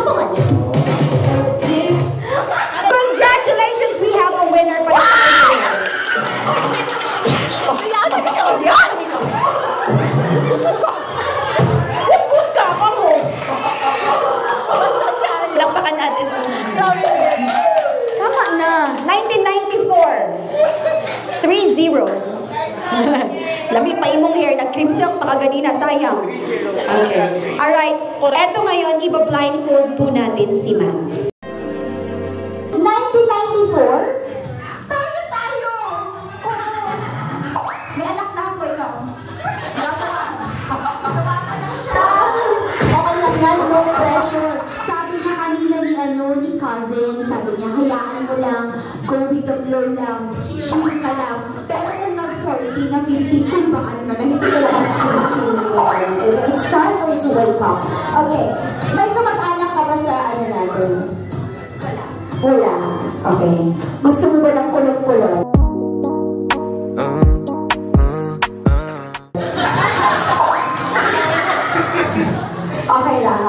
Come on. Congratulations, we have a winner for the Good ka, almost. Lakpakan natin. Tama na. 1994. 3-0. Lami pa imong hair, nag-cream silk pa kaganina, sayang. Okay. Alright. Eto ngayon, iba-blindfold po natin si ma'am. 1994? Tayo! May anak na ako ikaw. Magawa ka lang siya. Okay lang yan, no pressure. Sabi niya kanina ni cousin, sabi niya, hayaan mo lang, go with the flow lang, chill ka lang. Pero kung nag-40 na 50, kulbaan ka na, hindi ka lang chill. It's time for you to wake up. Okay, may kamag-anak ka ba sa ano natin? Wala. Okay. Gusto mo ba ng kulot-kulot? Okay lang.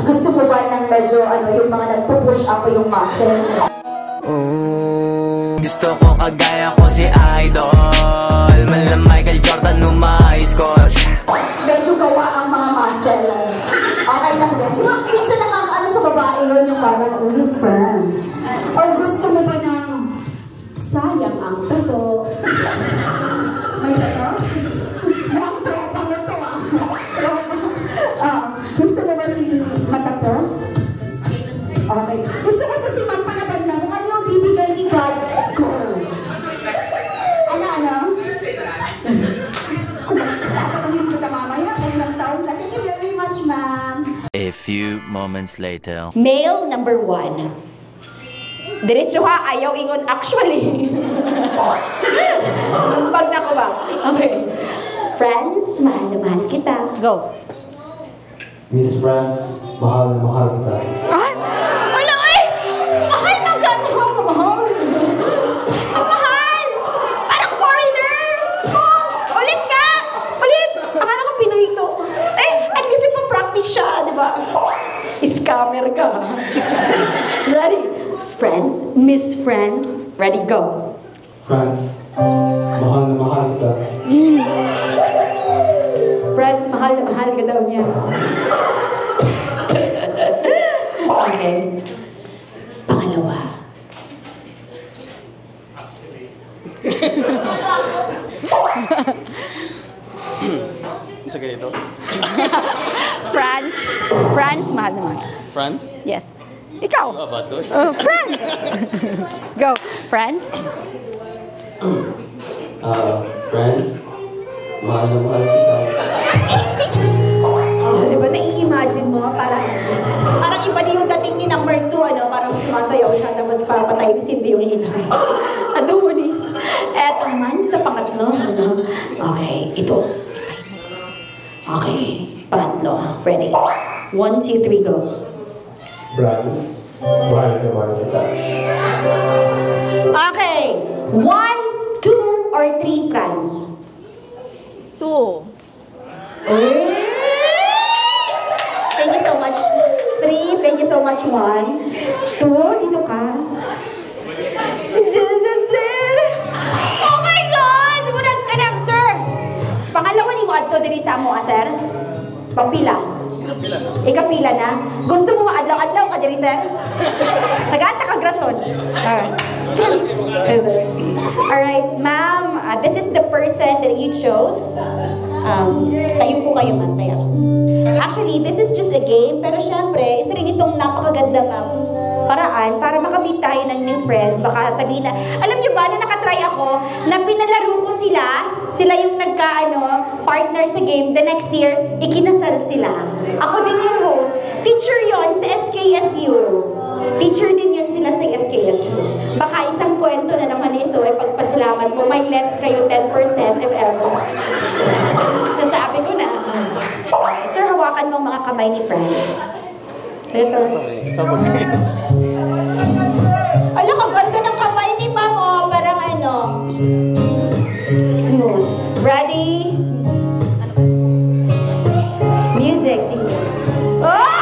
Gusto mo ba ng medyo yung mga nagpo-push up o yung muscle? Gusto ko kagaya ko si Idol. Mala Michael Jordan nung ma-high score. Medyo gawa ang mga muscle. Okay lang din. Di ba, minsan nakakaano sa babae yun yung parang, firm. Or gusto mo ba ng sayang ang tato? May tato? Ang tropa mo to gusto mo ba si matato? Okay. Gusto mo to si Ma'am Panabad na kung ano yung bibigay ni God? Ano? Kung tatanungin ko na mamaya, kanilang taon ka. Thank you very much, ma'am. A few moments later. Male number 1. Diretso ha, ayaw ingon actually. Pag na ko ba? Okay. Friends, mahal na mahal kita. Go. Miss France, mahal na mahal kita. Ay! Wala eh! Mahal na gano'n! Mahal! Ang mahal! Parang foreigner! Oh, ulit ka! Ulit! Akala ko Pinoy ito. At least pa-practice siya, di ba? Scammer ka. Ready? Friends, Miss Friends, ready, go. France, mahal na mahal kita. Friends, mahal na mahal ka daw niya. Okay. Pangalawa. Sa ganito? France, mahal na mahal. France? Yes. Ikaw. France. Go. France. France, mahal na mahal kita. Diba, nai-imagine mo, parang iba na yung dating ni number 2, parang sumasayaw siya, tapos papatay yung sindi yung inay. Adonis. Eto man sa pangatlo, Okay, ito. Okay, pangatlo. Ready? 1, 2, 3, go. France, mahal na mahal kita. Okay. 1, 2, or 3, France? 2. Thank you so much. 3, thank you so much. 1, 2, dito ka. Oh my God! Murag ka na, sir! Pangalawa ni mo adto diri sa amo, sir? Pangpila? Ikapila na? Gusto mo maadlaw-adlaw ka diri, sir? Nag-aanta ka grason? Alright, ma'am, this is the person that you chose. Tayo po kayo, ma'am. Tayo. Actually, this is just a game, pero syempre, isa rin itong napakaganda, ma'am, paraan para makamit tayo ng new friend. Baka sabihin na, alam niyo ba, na nakatry ako, na pinalaro ko sila yung partner sa game, the next year, ikinasal sila. Ako din yung host. Teacher yon sa SKSU. Teacher din yun sila sa SKSU. Baka isang kwento na naman ito, pagpasalamat mo, may less kayo 10% if ever. Nasabi ko na. Sir, hawakan mo ang mga kamay ni friends. Yes, sir. Ala, kaganda ng kamay ni ma'am, oh. Parang smooth. Ready? Music, teachers. Oh!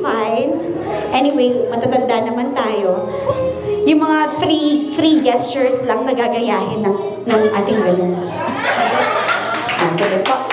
fine. Anyway, matatanda naman tayo. Yung mga three gestures lang nagagayahin ng ating winner. Sige po.